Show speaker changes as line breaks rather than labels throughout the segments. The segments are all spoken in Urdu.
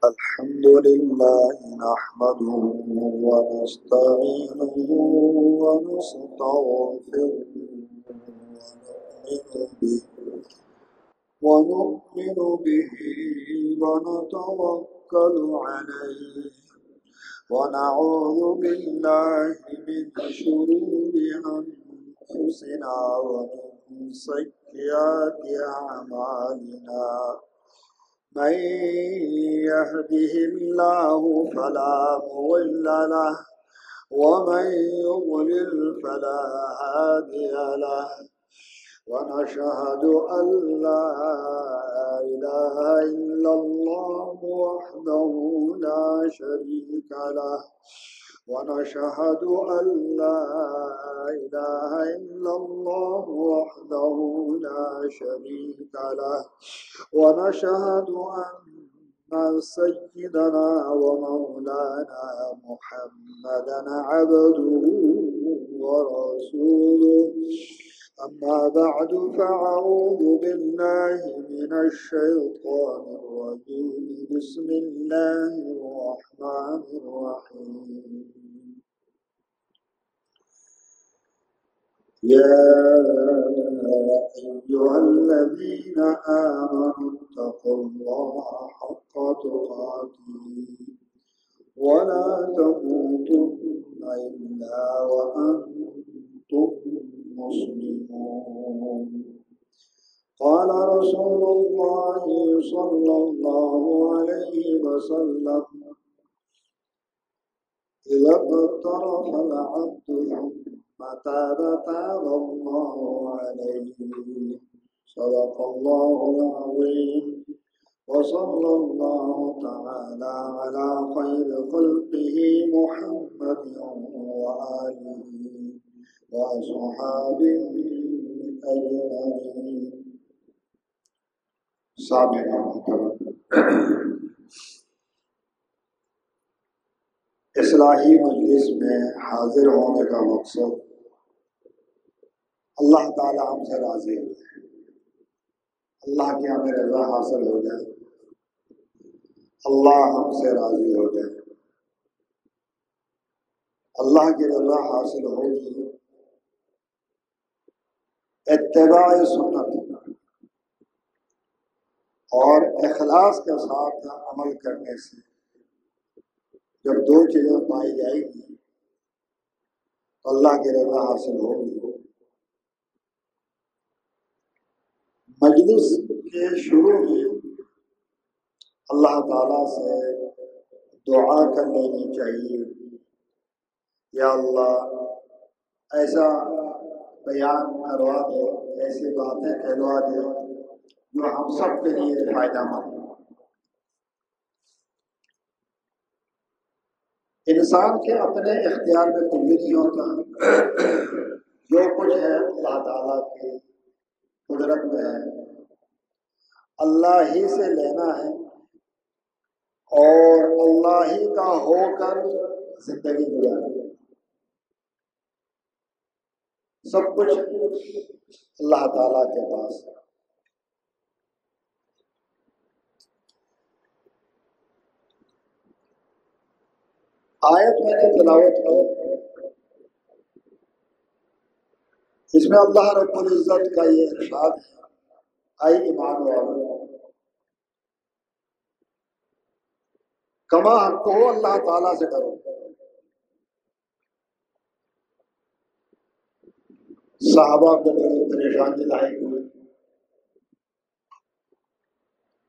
الحمد لله نحمده ونستعينه ونستغفره ونؤمن به ونتوكل عليه ونعوذ بالله من شرور أنفسنا ومن سيئات أعمالنا من يهده الله فلا مضل له ومن يضلل فلا هادي له ونشهد أن لا إله إلا الله وحده لا شريك له ونشهد أن لا إله إلا الله وحده لا شريك له ونشهد أن سيدنا ومولانا محمدا عبده ورسوله أما بعد فأعوذ بالله من الشيطان الرجيم بسم الله الرحمن الرحيم يا أيها الذين آمنوا اتقوا الله حق تقاته ولا تموتن إلا وأنتم مسلمون قال رسول الله صلى الله عليه وسلم إذا اقترف العبد ثم تاب الله عليه صدق الله العظيم وصلى الله تعالى على خير خلقه محمد وآله وأصحابه أجمعين. سامعین محترم، اصلاحی مجلس میں حاضر ہونے کا مقصد اللہ تعالی ہم سے راضی ہو جائے، اللہ کی ہمیں رضا حاصل ہو جائے، اللہ ہم سے راضی ہو جائے۔ اللہ کی رضا حاصل ہوگی اتباع سنت اور اخلاص کے ساتھ عمل کرنے سے۔ جب دو چیزیں پائی جائے گی تو اللہ کی رضا حاصل ہوگی۔ مجلس کے شروع میں اللہ تعالیٰ سے دعا کر لینی چاہیے، یا اللہ ایسا بیان کروا دے، ایسی باتیں کہلوا دے جو ہم سب کے لیے فائدہ مند ہو۔ انسان کے اپنے اختیار میں کچھ بھی نہیں ہوتا، جو کچھ ہے اللہ تعالیٰ کی قدرت میں ہے، اللہ ہی سے لینا ہے اور اللہ ہی کا ہو کر زندگی گزارنی ہے۔ سب کچھ اللہ تعالیٰ کے پاس ہے۔ آیت میں نے تلاوت کی، اس میں اللہ رب العزت کا یہ ارشاد ہے، اے ایمان والو کما حق ہو اللہ تعالیٰ سے ڈرو۔ صحابہ کو بڑی پریشانی لاحق ہوئی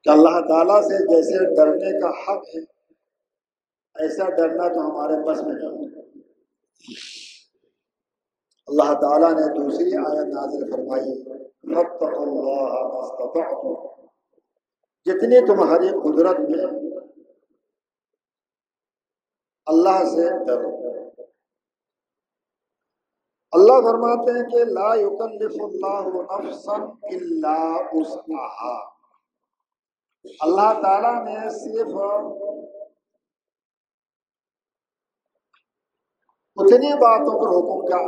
کہ اللہ تعالیٰ سے جیسے ڈرنے کا حق ہے ایسا ڈرنا تو ہمارے بس میں نہیں ہے۔ اللہ تعالیٰ نے دوسری آیت نازل فرمائی، فاتقوا اللہ ما استطعتم، جتنی تمہاری قدرت میں اللہ سے ڈرو۔ اللہ فرماتے ہیں کہ لا یکلف اللہ نفسا الا وسعها، اللہ تعالیٰ نے صرف اتنی باتوں پر حکم کا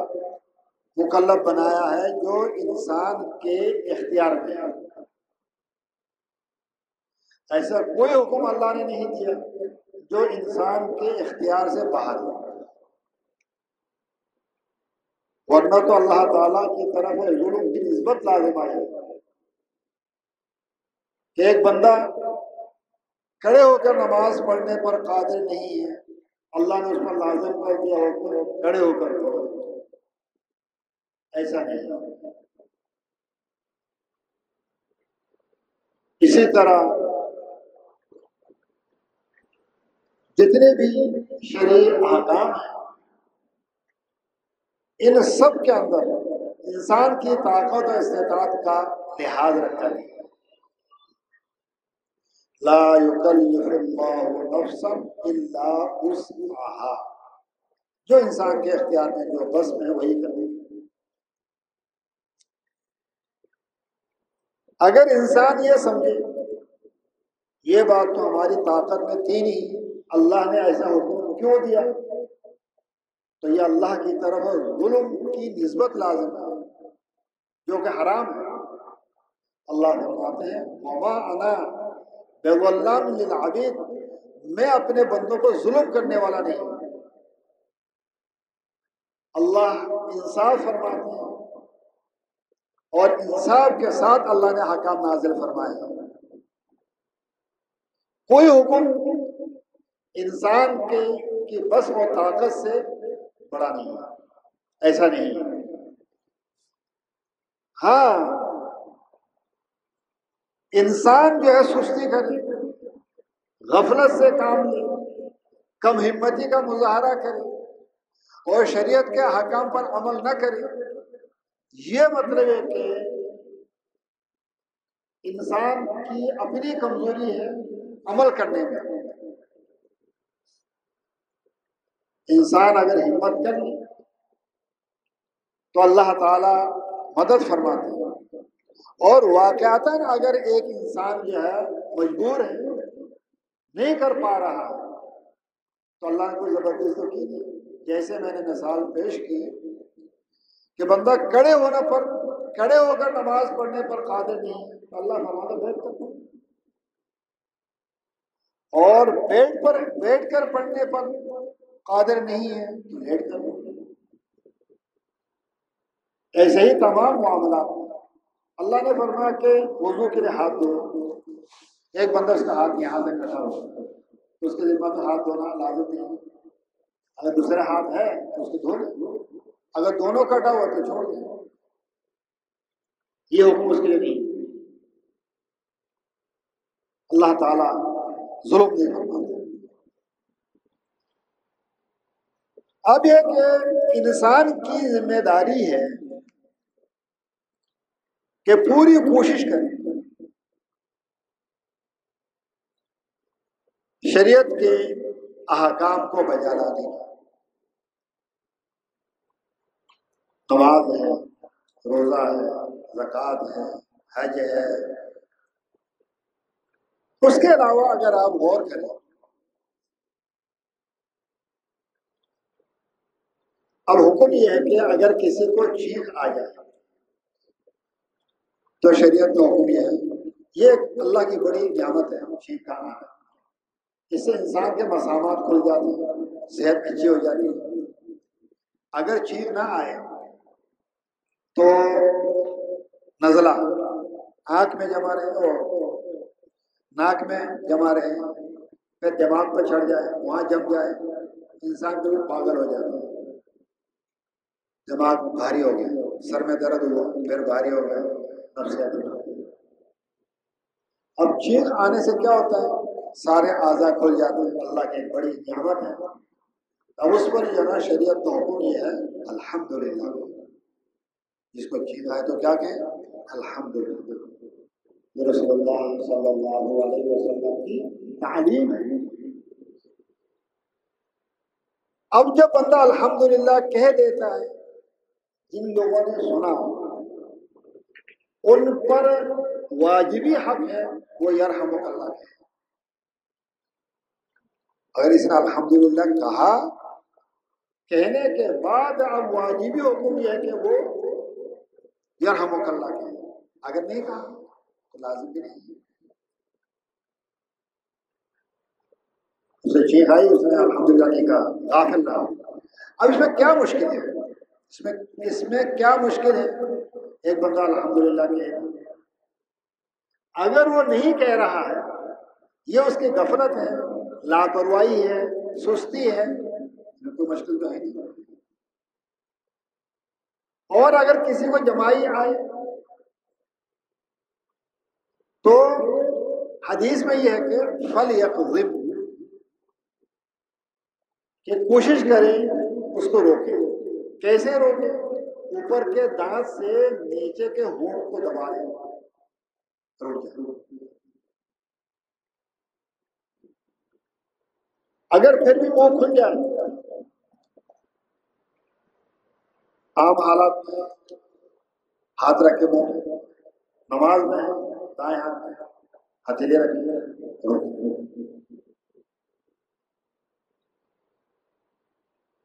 مکلف بنایا ہے جو انسان کے اختیار میں ہے۔ ایسا کوئی حکم اللہ نے نہیں دیا جو انسان کے اختیار سے باہر ہو، ورنہ تو اللہ تعالیٰ کی طرف ظلم کی نسبت لازم آئی کہ ایک بندہ کھڑے ہو کر نماز پڑھنے پر قادر نہیں ہے، اللہ نے اس پر لازم کر دیا ہو کھڑے ہو کر پڑھو، ایسا نہیں۔ اسی طرح جتنے بھی شرعی احکام ہیں ان سب کے اندر انسان کی طاقت اور استطاعت کا لحاظ رکھا ہے۔ لا یکلف اللہ نفسا الا وسعها، جو انسان کے اختیار میں جو بس میں وہی کرے۔ اگر انسان یہ سمجھے یہ بات تو ہماری طاقت میں تھی نہیں، اللہ نے ایسا حکم کیوں دیا، تو یہ اللہ کی طرف ظلم کی نسبت لازم ہے جو کہ حرام ہے۔ اللہ فرماتے ہیں وما انا بظلام للعبید، میں اپنے بندوں کو ظلم کرنے والا نہیں ہوں۔ اللہ انصاف فرماتے ہیں اور انصاف کے ساتھ اللہ نے حکام نازل فرمائے ہیں۔ کوئی حکم انسان کی بس و طاقت سے بڑا نہیں ہے، ایسا نہیں ہے۔ ہاں انسان جو ہے سستی کرے، غفلت سے کام لے، کم ہمتی کا مظاہرہ کرے اور شریعت کے احکام پر عمل نہ کرے، یہ مطلب ہے کہ انسان کی اپنی کمزوری ہے عمل کرنے میں۔ انسان اگر ہمت کر لے تو اللہ تعالی مدد فرماتے ہیں، اور واقعتاً اگر ایک انسان جو ہے مجبور ہے نہیں کر پا رہا تو اللہ نے کوئی زبردستی تو کی نہیں۔ جیسے میں نے مثال پیش کی کہ بندہ کھڑے ہو کر نماز پڑھنے پر قادر نہیں ہے تو اللہ فرماتا بیٹھ کر پڑھ، اور بیٹھ کر پڑھنے پر قادر نہیں ہے تو لیٹ کر پڑھ۔ ایسے ہی تمام معاملات اللہ نے فرمایا کہ وضو کے لیے ہاتھ دھو، ایک بندہ اس کا ہاتھ یہاں سے کٹا ہوا تو اس کے ذمہ تو ہاتھ دھونا لازم نہیں ہے، اگر دوسرا ہاتھ ہے تو اس کو دھو لیں، اگر دونوں کٹا ہوا تو چھوڑ دیں، یہ حکم اس کے لیے نہیں۔ اللہ تعالیٰ ظلم نہیں فرماتے۔ اب یہ کہ انسان کی ذمہ داری ہے کہ پوری کوشش کرے شریعت کے احکام کو بجا لانے کی۔ نماز ہے، روزہ ہے، زکوٰۃ ہے، حج ہے، اس کے علاوہ اگر آپ غور کریں اب حکم یہ ہے کہ اگر کسی کو چیخ آ جائے تو شریعت کا حکم یہ ہے، یہ اللہ کی بڑی نعمت ہے چیخ کا آنا، اس سے انسان کے مسامات کھل جاتے ہیں، صحت اچھی ہو جاتی ہے۔ اگر چیخ نہ آئے تو نزلہ آنکھ میں جمع رہے اور ناک میں جمع رہے، پھر دماغ پہ چڑھ جائے، وہاں جم جائے، انسان کو بھی پاگل ہو جاتا ہے، دماغ بھاری ہو گیا، سر میں درد ہوا، پھر بھاری ہو گیا، نفسیات۔ اب چیخ آنے سے کیا ہوتا ہے، سارے اعضاء کھل جاتے ہیں، اللہ کی بڑی نعمت ہے۔ اب اس پر جو ہے شریعت کا حکم یہ ہے الحمدللہ، جس کو چیخ آئے تو کیا کہیں الحمدللہ، یہ رسول اللہ صلی اللہ علیہ وسلم کی تعلیم ہے۔ اب جب بندہ الحمدللہ کہہ دیتا ہے، جن لوگوں نے سنا ان پر واجبی حق ہے وہ یرحمک اللہ ہے۔ اگر اس نے الحمدللہ کہا، کہنے کے بعد اب واجبی حکم یہ ہے کہ وہ یرحمک اللہ کہے، اگر نہیں کہا تو لازم بھی نہیں ہے۔ چیخ آئی، اس نے الحمدللہ نہیں کہا، غافل رہا۔ اب اس میں کیا مشکل ہے؟ اس میں کیا مشکل ہے؟ ایک بندہ الحمدللہ کہے، اگر وہ نہیں کہہ رہا ہے، یہ اس کی غفلت ہے، لاپرواہی ہے، سستی ہے، کوئی مشکل تو ہے نہیں۔ اور اگر کسی کو جمائی آئے تو حدیث میں یہ ہے کہ فَلْيَقْذِبْ، کہ کوشش کریں اس کو روکے۔ کیسے روکے؟ اوپر کے دانت سے نیچے کے ہونٹ کو دبا دیں، روک جائے۔ اگر پھر بھی وہ کھل جائے، عام حالات میں ہاتھ رکھ کے منہ، نماز میں دائیں ہاتھ میں ہتھیلی رکھیں،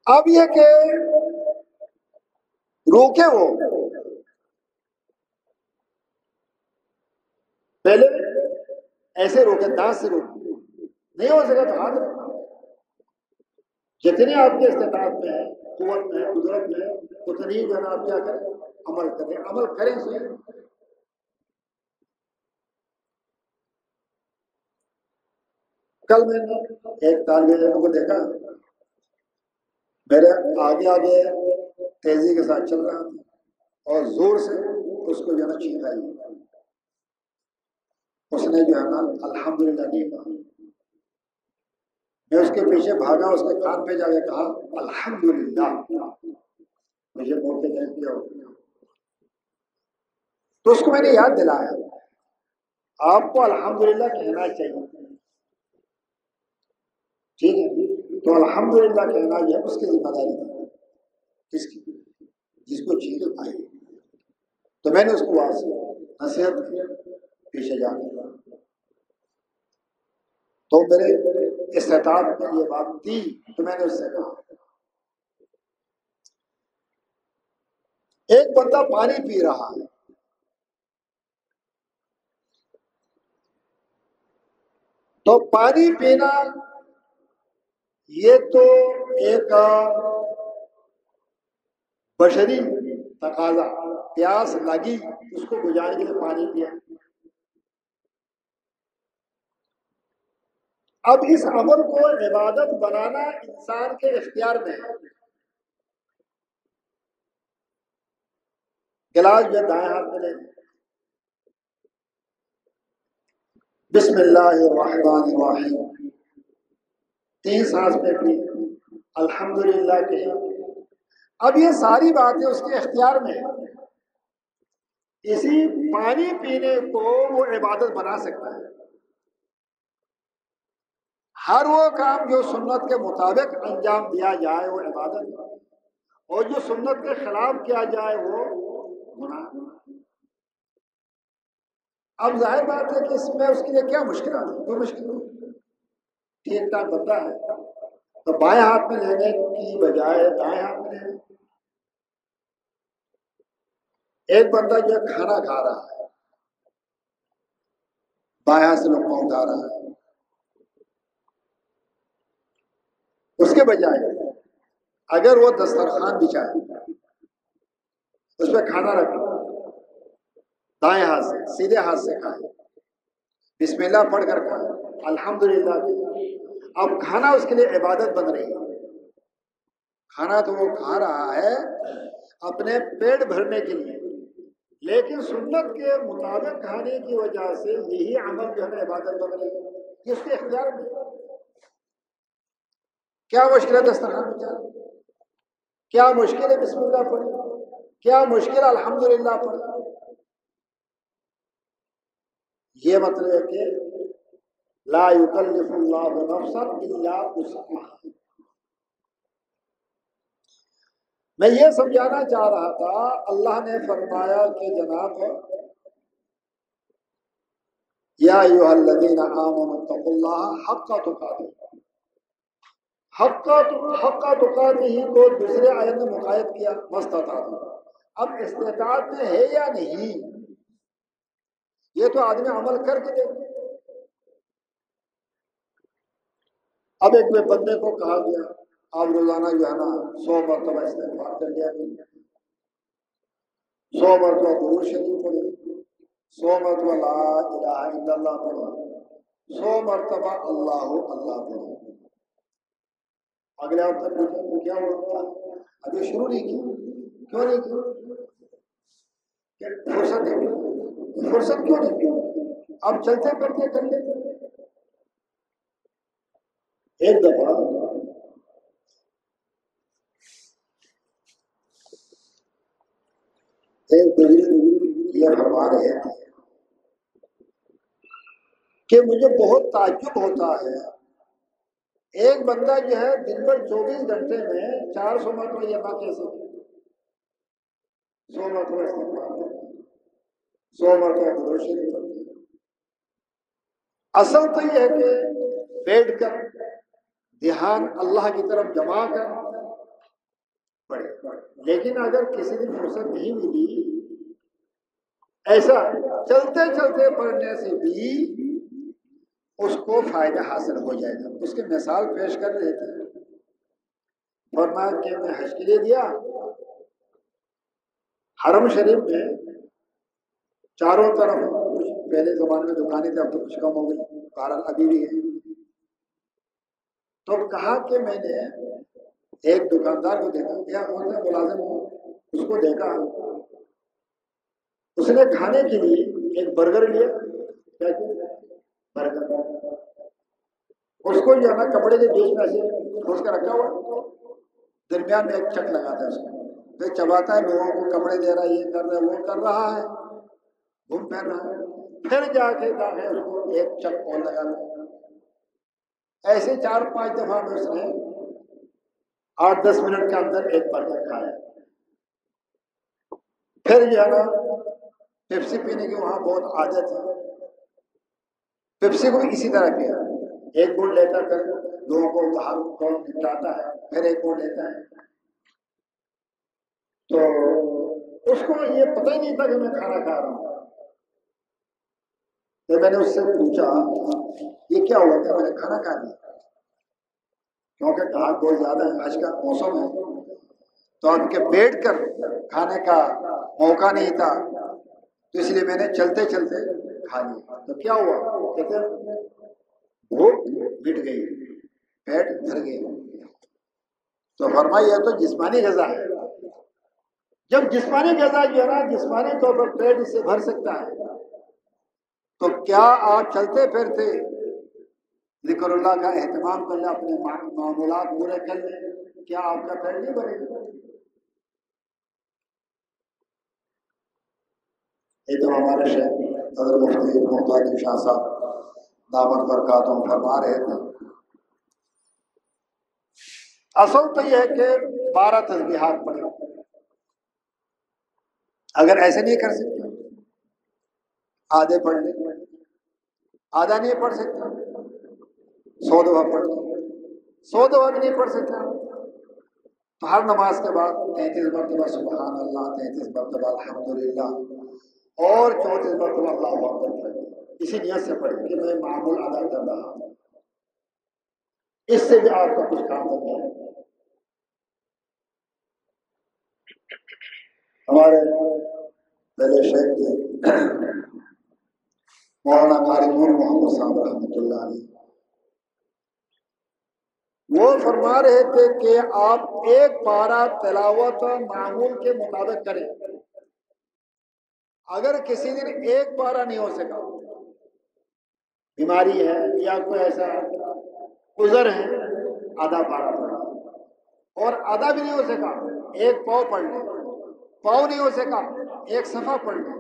اب یہ کہ روکے وہ پہلے ایسے روکے، دانت سے روکے، نہیں ہو سکا تو ہاتھ رکھیں۔ جتنے آپ کے استطاعت میں ہے، قوت میں ہے، قدرت میں ہے، اتنی جو ہے نا آپ کیا کریں، عمل کریں، عمل کریں سے۔ کل میں نے ایک طالب علم کو دیکھا، میرے آگے آگے تیزی کے ساتھ چل رہا تھا اور زور سے اس کو جو ہے نا چیخ آئی، اس نے جو ہے نا الحمدللہ نہیں کہا۔ میں اس کے پیچھے بھاگا، اس کے کان پہ جا کے کہا الحمدللہ، مجھے موقع دے دیا۔ تو اس کو میں نے یاد دلایا، آپ کو الحمدللہ کہنا چاہیے، ٹھیک ہے؟ تو الحمدللہ کہنا یہ اس کی ذمہ داری ہے، کس کی؟ جس کو چیز آئی۔ تو میں نے اس کو واضح نصیحت کی، پیچھے جا کے تو میرے استطاعت میں یہ بات تھی، تو میں نے اس سے کہا ایک بندہ پانی پی رہا ہے، تو پانی پینا یہ تو ایک بشری تقاضا، پیاس لگی اس کو بجھانے کے لیے پانی پیا۔ اب اس عمل کو عبادت بنانا انسان کے اختیار میں ہے۔ گلاس جو دائیں ہاتھ میں لے، بسم اللہ الرحمن الرحیم، 3 سانس میں پی، الحمدللہ کہے۔ اب یہ ساری باتیں اس کے اختیار میں ہیں۔ اسی پانی پینے کو وہ عبادت بنا سکتا ہے۔ ہر وہ کام جو سنت کے مطابق انجام دیا جائے وہ عبادت ہے، اور جو سنت کے خلاف کیا جائے وہ گناہ۔ اب ظاہر بات ہے کہ اس میں اس کے لیے کیا مشکلات ہے؟ کوئی مشکل نہیں، ٹھیک ٹھاک بندہ ہے تو بائیں ہاتھ میں لینے کی بجائے دائیں ہاتھ میں لینے۔ ایک بندہ جو کھانا کھا رہا ہے، بائیں ہاتھ سے لقمہ اٹھا رہا ہے، اس کے بجائے اگر وہ دسترخوان بچھائے، اس پہ کھانا رکھے، دائیں ہاتھ سے سیدھے ہاتھ سے کھائے، بسم اللہ پڑھ کر کھائے، الحمدللہ کی، اب کھانا اس کے لیے عبادت بن رہی ہے۔ کھانا تو وہ کھا رہا ہے اپنے پیٹ بھرنے کے لیے، لیکن سنت کے مطابق کھانے کی وجہ سے یہی عمل جو ہے عبادت بن رہی ہے، جس کے اختیار میں۔ کیا مشکل ہے دسترخوان بچھانا؟ کیا مشکل ہے بسم اللہ پڑھنا؟ کیا مشکل الحمدللہ پڑھنا؟ یہ مطلب ہے کہ لا یکلف اللہ نفسا الا وسعها۔ میں یہ سمجھانا چاہ رہا تھا، اللہ نے فرمایا کہ جناب یا ایھا الذین آمنوا اتقوا اللہ حق تقاتہ، حق تقاتہ ہی کو دوسرے آیت میں مقید کیا، مستطاعتم۔ اب استطاعت میں ہے یا نہیں، یہ تو آدمی عمل کر کے دیکھے۔ اب ایک بندے کو کہا گیا آپ روزانہ جو ہے نا 100 مرتبہ استغفار کر لیا کریں، 100 مرتبہ درود شریف پڑھیں، 100 مرتبہ لا الہ الا اللہ پڑھیں، 100 مرتبہ اللہ اللہ پڑھیں۔ اگلے ہفتے پوچھیں کیا ہوا، ابھی شروع نہیں کی، کیوں نہیں کی؟ فرصت نہیں، فرصت کیوں نہیں کی؟ اب چلتے پھرتے کر لیتے۔ ایک دفعہ ایک بزرگ یہ فرما رہے تھے کہ مجھے بہت تعجب ہوتا ہے، ایک بندہ جو ہے دن بھر 24 گھنٹے میں 400 مرتبہ یہ بات کیسے 100 مرتبہ استغفار، 100 مرتبہ درود شریف پڑھتے۔ اصل تو یہ ہے کہ بیٹھ کر دھیان اللہ کی طرف جما کر پڑھے، لیکن اگر کسی دن فرصت نہیں ملی، ایسا چلتے چلتے پڑھنے سے بھی اس کو فائدہ حاصل ہو جائے گا۔ اس کی مثال پیش کر رہے تھے، فرمایا کہ میں حج کے لیے گیا، حرم شریف میں چاروں طرف پہلے زمانے میں دکانیں تھے، اب تو کچھ کم ہو گئی، بہرحال ابھی بھی ہے۔ تو کہا کہ میں نے ایک دکاندار کو دیکھا، یا ملازم ہوں، اس کو دیکھا، اس نے کھانے کے لیے ایک برگر لیا، کیا برگر، اس کو جو ہے نا کپڑے کے بیچ میں ایسے کھوس کر رکھا ہوا، درمیان میں ایک چک لگاتا ہے، اس کو پھر چباتا ہے، لوگوں کو کپڑے دے رہا ہے، یہ کر رہا ہے، وہ کر رہا ہے، گھوم پھر رہا ہے، پھر جا کے داخل اس کو ایک چک اور لگا دیا۔ ایسے 4-5 دفعہ میں اس نے 8-10 منٹ کے اندر ایک برگر کھایا۔ پھر جو ہے نا پیپسی پینے کی وہاں بہت عادت ہے، پیپسی کو اسی طرح پیا، ایک گھونٹ لیتا پھر لوگوں کو باہر کو نپٹاتا ہے، پھر ایک گھونٹ لیتا ہے۔ تو اس کو یہ پتہ ہی نہیں تھا کہ میں کھانا کھا رہا ہوں۔ تو میں نے اس سے پوچھا یہ کیا ہوا کہ میں نے کھانا کھا لیا، کیونکہ گاہک بہت زیادہ ہے، آج کا موسم ہے، تو آپ کے بیٹھ کر کھانے کا موقع نہیں تھا، تو اس لیے میں نے چلتے چلتے کھا لیا۔ تو کیا ہوا، کہتے ہیں بھوک مٹ گئی، پیٹ بھر گیا۔ تو فرمایا یہ تو جسمانی غذا ہے، جب جسمانی غذا جو ہے نا جسمانی طور پر پیٹ اس سے بھر سکتا ہے، تو کیا آپ چلتے پھرتے ذکر اللہ کا اہتمام کر لیں، اپنے معمولات پورے کر لیں، کیا آپ کا پیٹ نہیں بھرے گا؟ یہ تو ہمارے شیخ حضرت مفتی محتاج شاہ صاحب دامت برکاتہم فرما رہے تھے، اصل تو یہ ہے کہ 12 تسبیحات پڑھیں۔ اگر ایسے نہیں کر سکتے آدھے پڑھ لیں، آدھا نہیں پڑھ سکتے 100 دفعہ پڑھ لیں، 100 دفعہ بھی نہیں پڑھ سکتے تو ہر نماز کے بعد 33 مرتبہ سبحان اللہ، 33 مرتبہ الحمدللہ اور 34 مرتبہ اللہ اکبر پڑھیں۔ اسی نیت سے پڑھیں کہ میں معمول ادا کر رہا ہوں، اس سے بھی آپ کا کچھ کام بن جائے۔ ہمارے پہلے شیخ تھے مولانا قاری نور محمد صاحب رحمۃ اللہ علیہ، وہ فرما رہے تھے کہ آپ ایک پارہ تلاوت معمول کے مطابق کریں، اگر کسی دن ایک پارہ نہیں ہو سکا، بیماری ہے یا کوئی ایسا عذر ہے، آدھا پارہ پڑھا، اور آدھا بھی نہیں ہو سکا ایک پاؤ پڑھ لیں، پاؤ نہیں ہو سکا ایک صفحہ پڑھ لیں،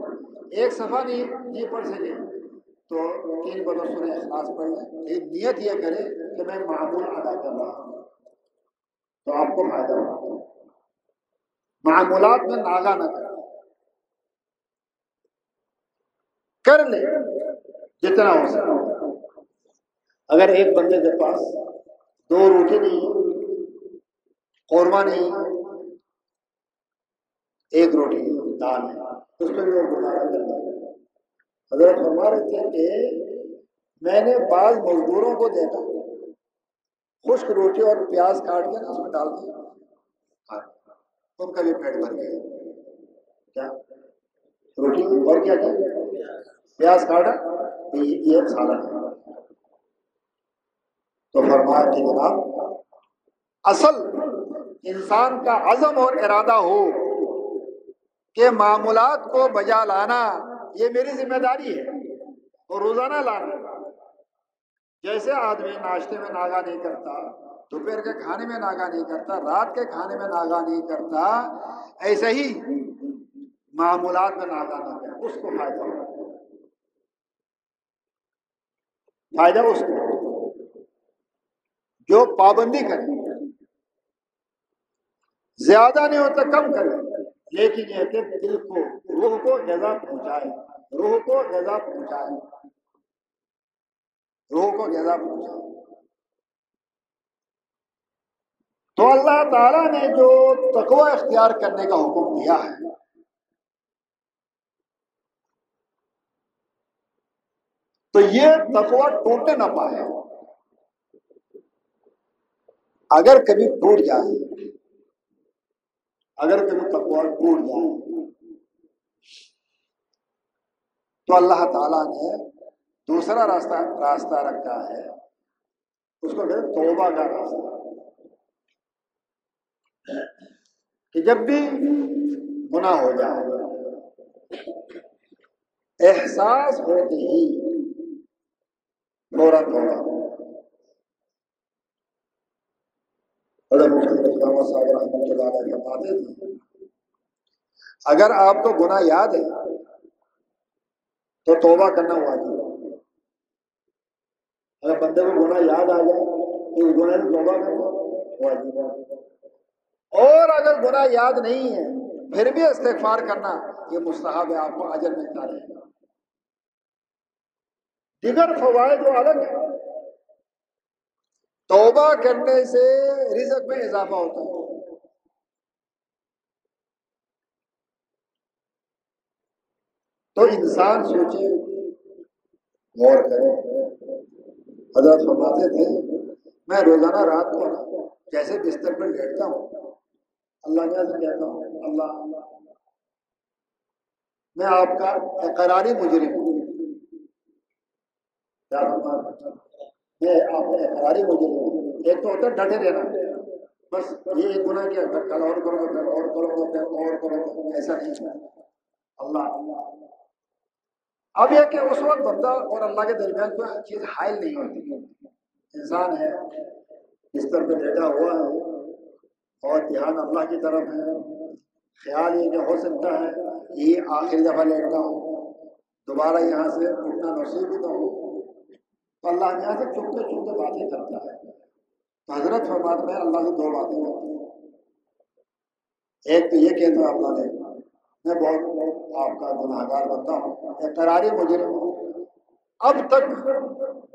ایک صفحہ نہیں پڑھ سکے تو 3 بار سورہ اخلاص پڑھ لیں۔ ایک نیت یہ کرے کہ میں معمول ادا کر رہا ہوں، تو آپ کو فائدہ ہوگا۔ معمولات میں ناغہ نہ کر لیں جتنا ہو سکے۔ اگر ایک بندے کے پاس 2 روٹی نہیں، قورمہ نہیں، ایک روٹی دال ہے، اس پہ بھی وہ گزارا کرتا ہے۔ حضرت فرما رہے تھے کہ میں نے بعض مزدوروں کو دیکھا خشک روٹی اور پیاز کاٹ کے نا اس میں ڈال کے ان کا بھی پیٹ بھر گیا. کیا روٹی اور کیا پیاز کاٹا یہ سالن ہے. تو فرمایا کہ جناب اصل انسان کا عزم اور ارادہ ہو کہ معمولات کو بجا لانا یہ میری ذمہ داری ہے اور روزانہ لانا. جیسے آدمی ناشتے میں ناغہ نہیں کرتا, دوپہر کے کھانے میں ناغہ نہیں کرتا, رات کے کھانے میں ناغہ نہیں کرتا, ایسے ہی معمولات میں ناغہ نہ کرے, اس کو فائدہ ہوگا. فائدہ اس کو جو پابندی کرے, زیادہ نہیں ہوتا کم کرے, لیکن یہ کہ دل کو روح کو غذا پہنچائے, روح کو غذا پہنچائے, روح کو غذا پہنچائے. تو اللہ تعالیٰ نے جو تقوی اختیار کرنے کا حکم دیا ہے, تو یہ تقوی ٹوٹنے نہ پائے. اگر کبھی ٹوٹ جائے, اگر کبھی تقوی ٹوٹ جائے تو اللہ تعالیٰ نے دوسرا راستہ رکھا ہے, اس کو کہتے ہیں توبہ کا راستہ. کہ جب بھی گناہ ہو جائے, احساس ہوتے ہی فوراً توبہ. رحمۃ اللہ علیہ فرماتے تھے اگر آپ کو گناہ یاد ہے تو توبہ کرنا واجب ہے. اگر بندے کو گناہ یاد آ جائے تو اس گناہ سے توبہ کرنا واجب ہے. اور اگر گناہ یاد نہیں ہے پھر بھی استغفار کرنا یہ مستحب ہے, آپ کو اجر ملتا رہے گا. دیگر فوائد جو الگ ہے, توبہ کرنے سے رزق میں اضافہ ہوتا ہے. تو انسان سوچے, غور کرے. حضرت فرماتے تھے میں روزانہ رات کو جیسے بستر پر لیٹتا ہوں, اللہ نے سے کہتا ہوں اللہ میں آپ کا اقراری مجرم ہوں. میں آپ کا اقراری مجرم ہوں. ایک تو ہوتا ہے ڈٹے رہنا, بس یہ ایک گناہ کیا کل اور کرو گا, پھر اور کرو گا, پھر اور کرو گا, ایسا نہیں. اللہ اب یہ کہ اس وقت بندہ اور اللہ کے درمیان کوئی چیز حائل نہیں ہوتی. انسان ہے بستر پہ لیٹا ہوا ہے اور دھیان اللہ کی طرف ہے, خیال یہ کہ ہو سکتا ہے یہ آخری دفعہ لیٹتا ہوں, دوبارہ یہاں سے اٹھنا نصیب ہی تو ہو. تو اللہ یہاں سے چپتے چپتے باتیں کرتا ہے. تو حضرت فرماتے میں اللہ سے دو باتیں ہوتی ہیں. ایک تو یہ کہتا ہے اللہ نے میں بہت آپ کا گناہگار بنتا ہوں, اقراری مجرم ہوں, اب تک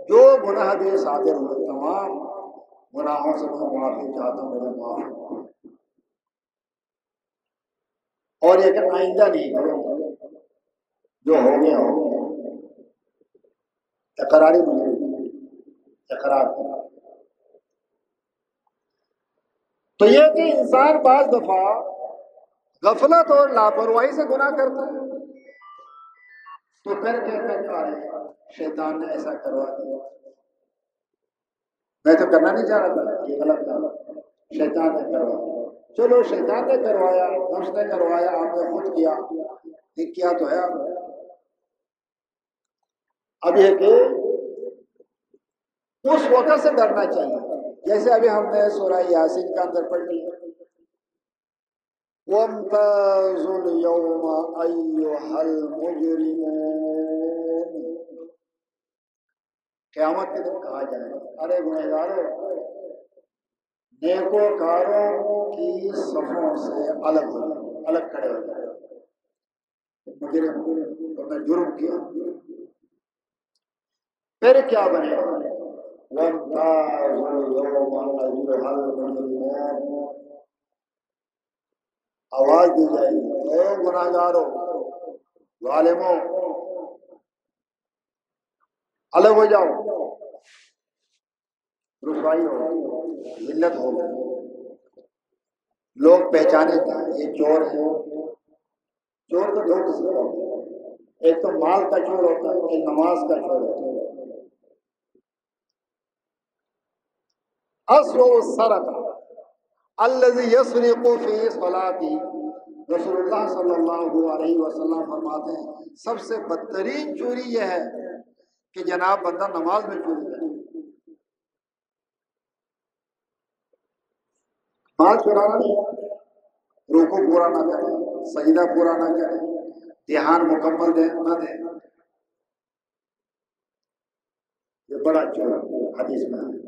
جو گناہ بھی صادر ہوئے تمام گناہوں سے میں معافی چاہتا ہوں, میرے معاف. اور یہ کہ آئندہ نہیں کروں گا, جو ہو گیا ہو گیا. اقراری مجرم, اقرار. تو یہ کہ انسان بعض دفعہ غفلت اور لاپرواہی سے گناہ کرتا ہے تو پھر کہتا ہے شیطان نے ایسا کروا دیا, میں تو کرنا نہیں چاہ رہا تھا, یہ غلط تھا, شیطان نے کروایا. چلو شیطان نے کروایا, نفس نے کروایا, آپ نے خود کیا, ٹھیک کیا تو ہے. اب یہ کہ اس وقت سے ڈرنا چاہیے, جیسے ابھی ہم نے سورہ یاسین کا اندر پڑھ لیا, وَامْتَازُوا الْيَوْمَ أَيُّهَا الْمُجْرِمُونَ. قیامت کے دن کہا جائے گا ارے گنہگاروں نیکوکاروں کی صفوں سے الگ ہو جائے, الگ کھڑے ہو جائے. مجرم تم نے جرم کیا, پھر کیا بنے گا؟ وَامْتَازُوا الْيَوْمَ أَيُّهَا الْمُجْرِمُونَ. آواز دی جائے گی اے گناہگاروں, ظالموں, الگ ہو جاؤ. رسوائی ہو، ذلت ہو، لوگ پہچانے تھا یہ چور ہے۔ چور تو دو قسم کا ہوتا ہے، ایک تو مال کا چور ہوتا ہے، ایک نماز کا چور ہوتا ہے۔ اصل السرقہ الذی یسرق فی صلاتی، رسول اللہ صلی اللہ علیہ وسلم فرماتے ہیں سب سے بدترین چوری یہ ہے کہ جناب بندہ نماز میں چوری کرے۔ مال چرانا نہیں، رکوع پورا نہ کرے، سجدہ پورا نہ کرے، دھیان مکمل نہ دے، یہ بڑا چور حدیث میں ہے۔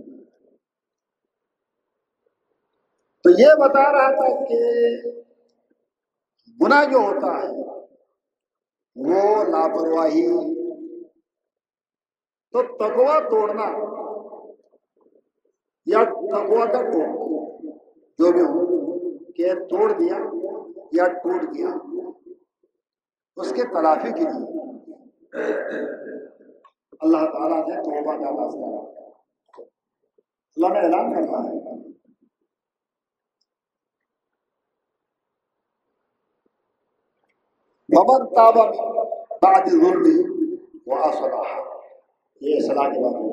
تو یہ بتا رہا تھا کہ گناہ جو ہوتا ہے وہ لاپرواہی، تو تقویٰ توڑنا یا تقویٰ کا ٹوٹ جو بھی ہو کہ توڑ دیا یا ٹوٹ گیا، اس کے تلافی کے لیے اللہ تعالیٰ نے توبہ کا راستہ رکھا۔ اللہ نے اعلان کرنا ہے وَمَن تَابَ مِن بَعْدِ ظُلْمِهِ وَأَصْلَحَ، یہ اصلاح کی بات ہے۔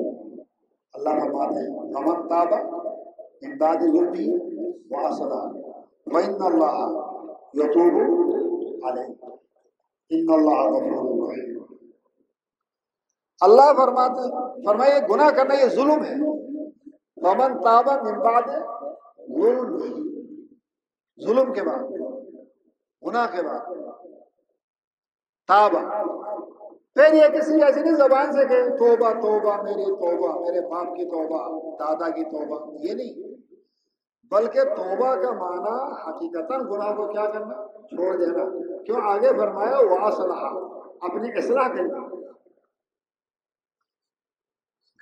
اللہ فرماتے ہیں وَمَن تَابَ مِن بَعْدِ ظُلْمِهِ وَأَصْلَحَ وَإِنَّ اللَّهَ يَتُوبُ عَلَيْهِ إِنَّ اللَّهَ غَفُورٌ رَحِيمٌ۔ اللہ فرمائے گناہ کرنا یہ ظلم ہے۔ وَمَن تَابَ مِن بَعْدِ ظُلْمِهِ، ظلم کے بعد، گناہ کے بعد تابہ، پھر یہ کسی ایسی نہیں زبان سے کہ توبہ توبہ میری توبہ، میرے باپ کی توبہ، دادا کی توبہ، یہ نہیں، بلکہ توبہ کا معنی حقیقتاً گناہ کو کیا کرنا، چھوڑ دینا۔ کیوں آگے فرمایا وَأَصْلَحَ، اپنی اصلاح کرنا۔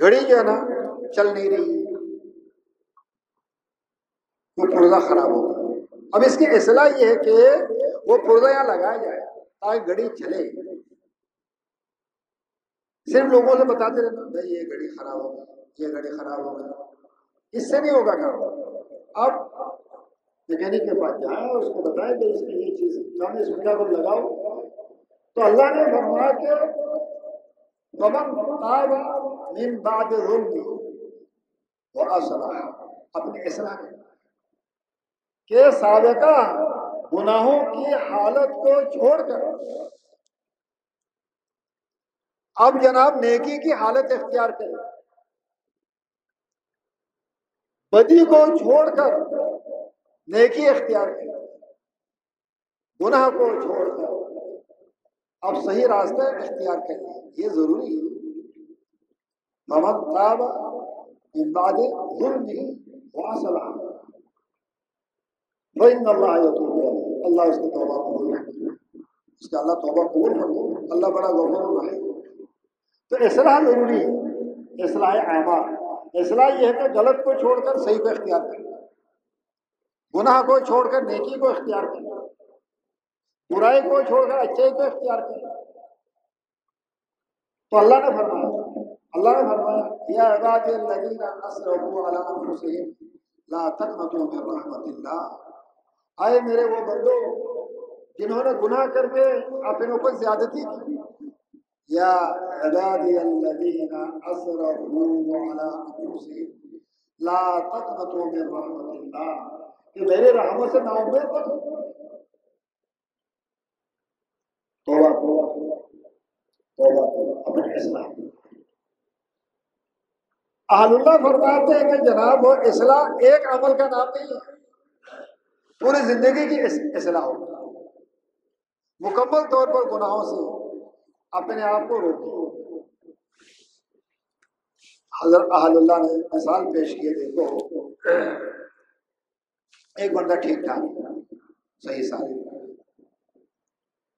گھڑی جو ہے نا چل نہیں رہی، وہ پرزہ خراب ہوگا، اب اس کی اصلاح یہ ہے کہ وہ پرزہ یہاں لگایا جائے تاکہ گھڑی چلے۔ صرف لوگوں سے بتاتے رہنا بھائی یہ گھڑی خراب ہوگا، یہ گھڑی خراب ہوگا، اس سے نہیں ہوگا کام۔ اب میکینک کے پاس جائیں اور اس کو بتائیں کہ اس میں یہ چیز کام ہے، اس میں کیا کر لگاؤ، تو اللہ نے فرمایا کہ وَمَن تَابَ مِن بَعْدِ ظُلْمِهِ وَأَصْلَحَ، اپنی اصلاح کہ سابقہ گناہوں کی حالت کو چھوڑ کر اب جناب نیکی کی حالت اختیار کرے، بدی کو چھوڑ کر نیکی اختیار کرے، گناہ کو چھوڑ کر اب صحیح راستہ اختیار کرے، یہ ضروری ہے۔ وَمَن تَابَ مِن بَعْدِ ظُلْمِهِ وَأَصْلَحَ وَإِنَّ اللَّهَ يَتُوبُ عَلَيْهِ، اللہ اس کی توبہ قبول کرتا ہے، اس کا اللہ توبہ قبول کرتا ہے، اللہ بڑا غفور رحیم۔ تو اصلاح ضروری ہے، اصلاح اعمال، اصلاح یہ ہے کہ غلط کو چھوڑ کر صحیح کو اختیار کرنا، گناہ کو چھوڑ کر نیکی کو اختیار کرنا، برائی کو چھوڑ کر اچھائی کو اختیار کرنا۔ تو اللہ نے فرمایا یا عبادی الذین اسرفوا علی انفسہم لا تقنطوا من رحمت اللہ، آئے میرے وہ بندو جنہوں نے گناہ کر کے اپنے اوپر زیادتی کی، یا عبادی الذین اسرفوا علی انفسہم لا تقنطوا من رحمت اللہ، کہ میرے رحمت سے نا امید مت ہو۔ توبہ اپنے اصلاح۔ اہل اللہ فرماتے ہیں کہ جناب وہ اصلاح ایک عمل کا نام نہیں ہے، پوری زندگی کی اصلاح ہوگی، مکمل طور پر گناہوں سے اپنے آپ کو روکو۔ حضرت اہل اللہ نے مثال پیش کیے، دیکھو ایک بندہ ٹھیک ٹھاک صحیح سالم،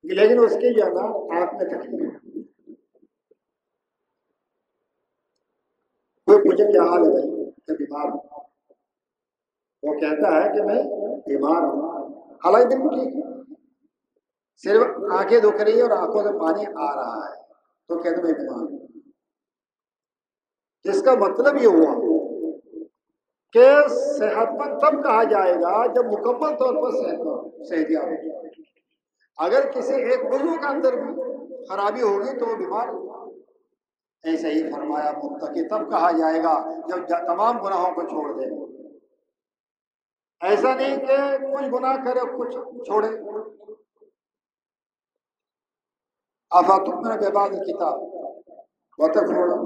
لیکن اس کی جو ہے نا آنکھ میں تکلیف ہے، کوئی پوچھے کیا حال ہے بھائی، میں بیمار ہوں، وہ کہتا ہے کہ میں بیمار ہوں، حالانکہ بالکل ٹھیک ہے، صرف آنکھیں دکھ رہی ہے اور آنکھوں سے پانی آ رہا ہے، تو کہتے میں بیمار ہوں۔ جس کا مطلب یہ ہوا کہ صحت مند تب کہا جائے گا جب مکمل طور پر صحت یاب ہو۔ اگر کسی ایک عضو کے اندر بھی خرابی ہوگی تو وہ بیمار ہوگا۔ ایسے ہی فرمایا متقی تب کہا جائے گا جب تمام گناہوں کو چھوڑ دے۔ ایسا نہیں کہ کچھ گناہ کرے کچھ چھوڑے۔ افتؤمنون ببعض الکتاب وتکفرون،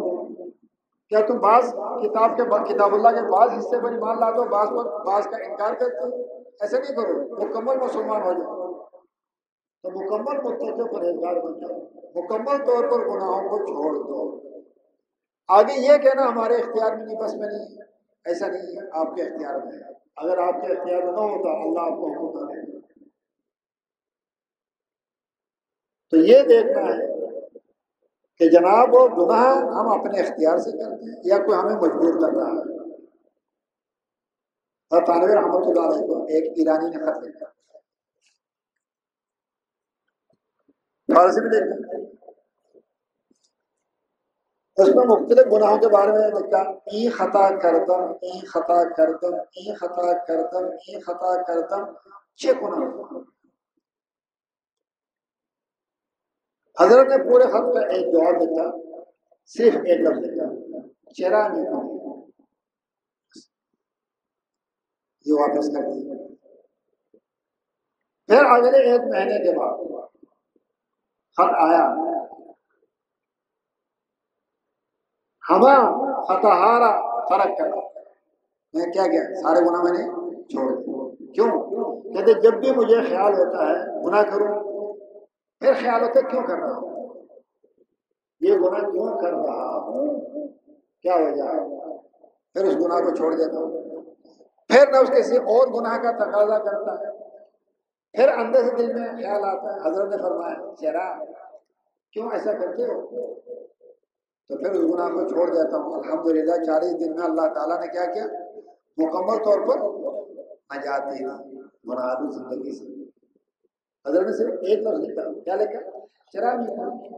کیا تم بعض کتاب اللہ کے بعض حصے پر ایمان لاتے ہو، بعض کا انکار کرتے ہو؟ ایسا نہیں کرو، مکمل مسلمان ہو جاؤ تو مکمل متقی پرہیزگار بن جاؤ، مکمل طور پر گناہوں کو چھوڑ دو۔ آگے یہ کہنا ہمارے اختیار میں نہیں، بس میں نہیں، ایسا نہیں ہے، آپ کے اختیار میں ہے۔ اگر آپ کے اختیار میں نہ ہوتا اللہ آپ کو حکم دے گا۔ تو یہ دیکھنا ہے کہ جناب وہ گناہ ہم اپنے اختیار سے کرتے ہیں یا کوئی ہمیں مجبور کر رہا ہے۔ اور طالب رحمۃ اللہ علیہ کو ایک ایرانی نے خط لکھا، فارسی میں لکھا، اس میں مختلف گناہوں کے بارے میں لکھا، این خطا کردم، این خطا کردم، این خطا کردم، این خطا کردم، 6 گناہ۔ حضرت نے پورے خط کا ایک جواب لکھا، صرف ایک لفظ لکھا، چرا نہیں، یہ واپس کر دیا۔ پھر اگلے 1 مہینے کے بعد خط آیا، ہما فتحارا فرق کر، میں کیا سارے گناہ میں نے چھوڑ دیے۔ کیوں؟ کہتے جب بھی مجھے خیال ہوتا ہے گناہ کروں، پھر خیال ہوتا ہے کیوں کر رہا ہوں، یہ گناہ کیوں کر رہا ہوں، کیا وجہ ہے، پھر اس گناہ کو چھوڑ دیتا ہوں۔ پھر نفس کسی اور گناہ کا تقاضا کرتا ہے، پھر اندر سے دل میں خیال آتا ہے، حضرت نے فرمایا چرا کیوں ایسا کرتے ہو، تو پھر اس گناہ کو چھوڑ دیتا ہوں۔ الحمدللہ 40 دن میں اللہ تعالیٰ نے کیا کیا، مکمل طور پر نجات دی گناہ زندگی سے۔ حضرت نے صرف ایک لفظ لکھا، کیا لکھا، چرا نہیں،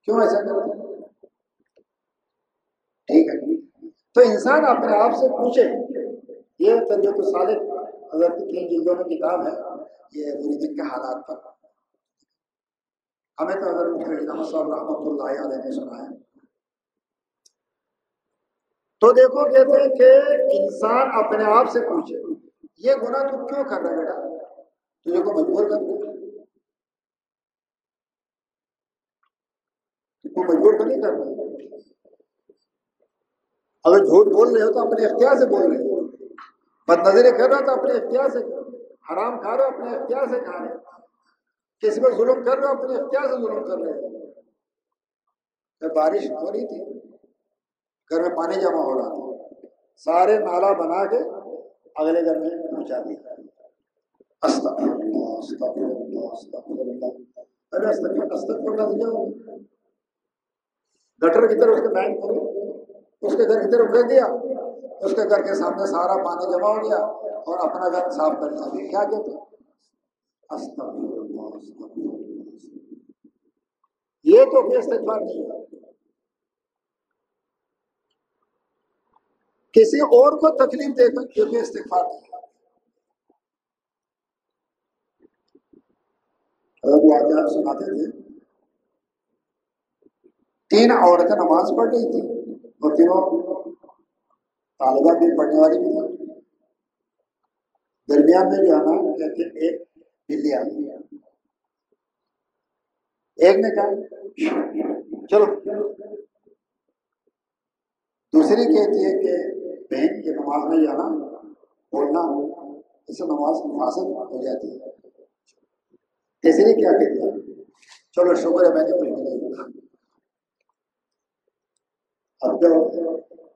کیوں ایسا کرتے، ٹھیک ہے۔ تو انسان اپنے آپ سے پوچھے، یہ تربیت الصالح حضرت کی 3 جلدوں میں کتاب ہے، یہ مریدین کے حالات پر، ہمیں تو حضرت مفتی احمد صاحب رحمۃ اللہ علیہ نے سنایا۔ تو دیکھو کہتے ہیں کہ انسان اپنے آپ سے پوچھے، یہ گناہ تو کیوں کر رہا ہے بیٹا، تجھے کو مجبور کر دے، تو مجبور تو نہیں کر رہا۔ اگر جھوٹ بول رہے ہو تو اپنے اختیار سے بول رہے ہو، بد نظری کر رہا تو اپنے اختیار سے کر، حرام کھا رہے ہو اپنے اختیار سے کھا رہے ہو، کسی پر ظلم کر رہے ہو اپنے اختیار سے ظلم کر رہے ہو۔ بارش ہو رہی تھی، گھر میں پانی جمع ہو رہا تھا، سارے نالا بنا کے اگلے گھر میں پہنچا دیا۔ استغفر اللہ، استغفر اللہ، استغفر اللہ، ارے استغفر اللہ دیا، گٹر کی طرف اس کے بینک کرو، اس کے گھر کی طرف کر دیا، اس کے گھر کے سامنے سارا پانی جمع ہو گیا اور اپنا گھر صاف کر دیا۔ کیا کہتے ہیں، استغفر اللہ، استغفر اللہ۔ یہ تو کوئی استغفار نہیں ہے، کسی اور کو تکلیف دے کر یہ کوئی استغفار نہیں ہے۔ حضرت واقعات سناتے تھے، 3 عورتیں نماز پڑھ رہی تھی اور تینوں طالبہ بھی پڑھنے والی بھی تھی۔ درمیان میں جو ہے نا کہتے ایک بلی آ گئی، ایک نے کہا چلو، دوسری کہتی ہے کہ بہن یہ نماز میں جانا بولنا، اس سے نماز فاسد ہو جاتی ہے۔ تیسری کیا کہتی ہے، چلو شکر ہے میں نے پڑھ لیا۔ اب جو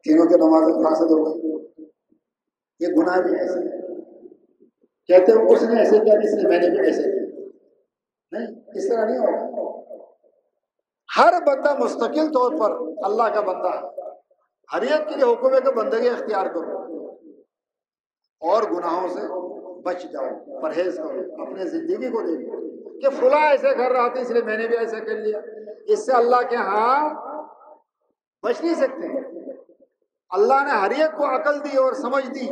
تینوں کی نماز فاسد ہو گئی، یہ گناہ بھی ایسے ہے، کہتے ہیں اس نے ایسے کیا اس لیے میں نے بھی ایسے کیا، نہیں، اس طرح نہیں ہوگا۔ ہر بندہ مستقل طور پر اللہ کا بندہ ہے، ہر ایک کے لیے حکم ہے کہ بندگی اختیار کرو اور گناہوں سے بچ جاؤ، پرہیز کرو، اپنے زندگی کو دیکھو کہ فلاں ایسے کر رہا تھا اس لیے میں نے بھی ایسا کر لیا، اس سے اللہ کے ہاں بچ نہیں سکتے۔ اللہ نے ہر ایک کو عقل دی اور سمجھ دی،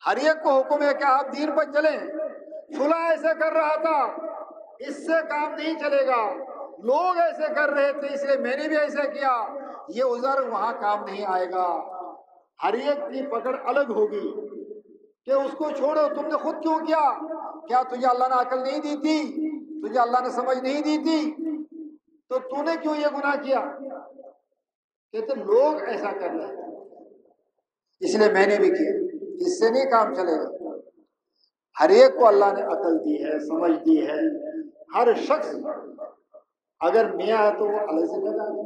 ہر ایک کو حکم ہے کہ آپ دین پر چلیں۔ فلاں ایسے کر رہا تھا، اس سے کام نہیں چلے گا، لوگ ایسے کر رہے تھے اس لیے میں نے بھی ایسا کیا، یہ عذر وہاں کام نہیں آئے گا۔ ہر ایک کی پکڑ الگ ہوگی کہ اس کو چھوڑو، تم نے خود کیوں کیا؟ کیا تجھے اللہ نے عقل نہیں دی تھی؟ تجھے اللہ نے سمجھ نہیں دی تھی؟ تو نے کیوں یہ گناہ کیا؟ کہتے لوگ ایسا کر رہے ہیں اس لیے میں نے بھی کیا، اس سے نہیں کام چلے گا۔ ہر ایک کو اللہ نے عقل دی ہے، سمجھ دی ہے۔ ہر شخص اگر میاں ہے تو وہ الگ ذمہ دار ہے،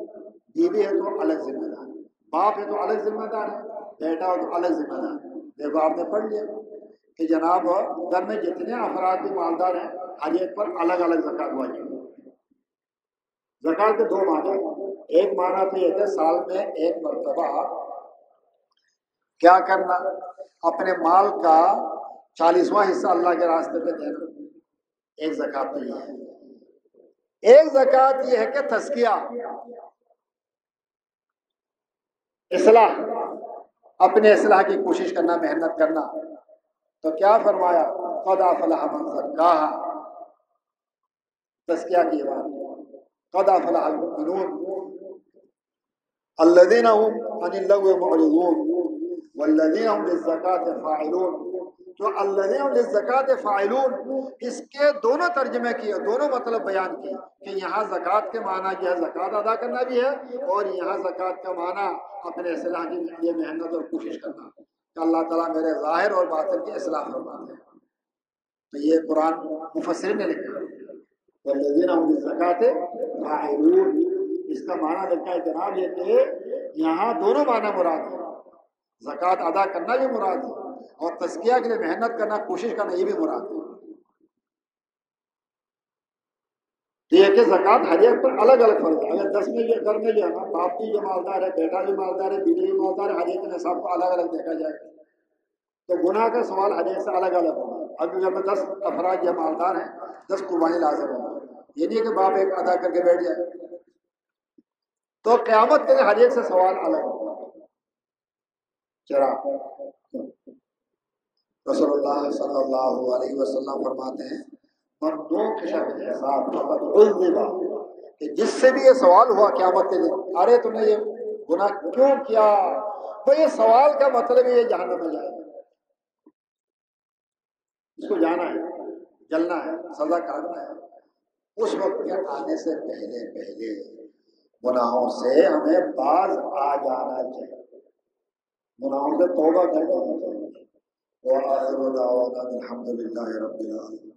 بیوی ہے تو الگ ذمہ دار ہے، باپ ہے تو الگ ذمہ دار ہے، بیٹا ہو تو الگ ذمہ دار ہے۔ دیکھو آپ نے پڑھ لیا کہ جناب گھر میں جتنے افراد بھی مالدار ہیں ہر ایک پر الگ الگ زکوٰۃ واجب ہے۔ زکوٰۃ کے دو معنی ہیں، ایک معنی تو یہ کہ سال میں ایک مرتبہ کیا کرنا، اپنے مال کا 40واں حصہ اللہ کے راستے پہ دینا، ایک زکوٰۃ تو یہ ہے۔ ایک زکوٰۃ یہ ہے کہ تزکیہ، اصلاح، اپنے اصلاح کی کوشش کرنا، محنت کرنا۔ تو کیا فرمایا؟ قد افلح من زکاہا، تزکیہ کی بات، قد افلح المؤمنون الذین هم عن اللغو معرضون والذین هم للزکاة فاعلون۔ جو الذین هم للزکاة فاعلون، اس کے دونوں ترجمے کیے، دونوں مطلب بیان کیے کہ یہاں زکوٰۃ کے معنی جو ہے زکوٰۃ ادا کرنا بھی ہے، اور یہاں زکوٰۃ کا معنی اپنے اصلاح کے لیے محنت اور کوشش کرنا کہ اللہ تعالیٰ میرے ظاہر اور باطن کی اصلاح فرماتے ہیں۔ تو یہ قرآن مفسرین نے لکھا والذین هم للزکاة فاعلون، اس کا معنی لکھا ہے جناب یہ کہ یہاں دونوں معنی مراد ہے، زکوٰۃ ادا کرنا بھی مراد ہے اور تزکیہ کے لیے محنت کرنا، کوشش کرنا، یہ بھی مراد ہے۔ تو یہ کہ زکوٰۃ ہر ایک پر الگ الگ فرض ہے۔ اگر 10 میں گھر میں جو ہے نا باپ بھی جو مالدار ہے، بیٹا بھی مالدار ہے، بیوی بھی مالدار ہے، ہر ایک کے نصاب کو الگ الگ دیکھا جائے تو گناہ کا سوال ہر ایک سے الگ الگ ہوگا۔ اب گھر میں 10 افراد یہ مالدار ہیں، 10 قربانی لازم ہوگا، یہ نہیں کہ باپ ایک ادا کر کے بیٹھ جائے، تو قیامت کے لیے ہر ایک سے سوال الگ ہوگا۔ چرا رسول اللہ صلی اللہ علیہ وسلم فرماتے ہیں من نوقش بالحساب فقد عذب، کہ جس سے بھی یہ سوال ہوا قیامت کے دن، ارے تم نے یہ گناہ کیوں کیا، تو یہ سوال کا مطلب یہ جہنم میں جائے گا، اس کو جانا ہے، جلنا ہے، سزا کاٹنا ہے۔ اس وقت کے آنے سے پہلے پہلے گناہوں سے ہمیں باز آ جانا چاہیے، گناہوں سے توبہ کر لینا چاہیے۔ وآخر دعوانا الحمد للہ رب العالمین۔